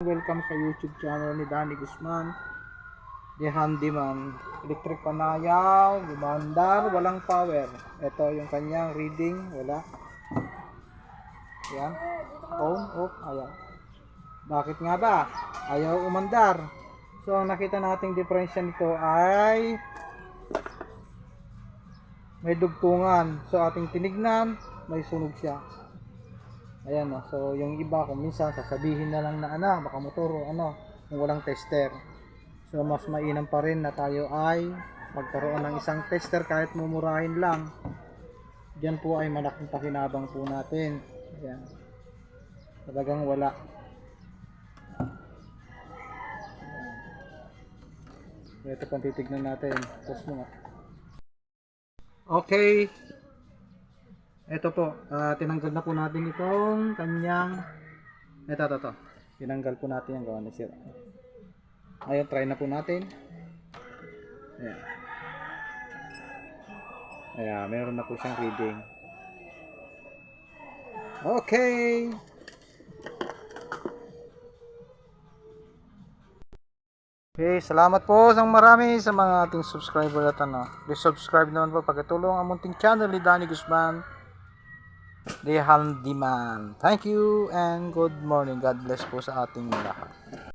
Welcome sa YouTube channel ni Danny Guzman, The Handyman. Electric panayaw, gumandar, walang power. Ito yung kanyang reading, wala. Yan. On, off, ayaw. Bakit nga ba? Ayaw umandar. So ang nakita nating diferensya nito ay may dugtungan. So ating tinignan, may sunog siya. Ayan o. So yung iba kung minsan sasabihin na lang na baka motor o kung walang tester. So mas mainam pa rin na tayo ay magkaroon ng isang tester kahit mumurahin lang. Diyan po ay malaking pakinabang po natin. Ayan. Talagang wala. Ayan. Ito pang titignan natin. Pause mo nga. Okay. Ito po, tinanggal na po natin itong kanyang ito. Tinanggal po natin yung gawa na sira. Ayun, try na po natin. Ayan. Ayan, meron na po siyang reading. Okay. Okay, salamat po sa marami sa mga ating subscriber at please subscribe naman po pagkatulong ang munting channel ni Danny Guzman, The Handyman. Thank you and good morning. God bless po sa ating lahat.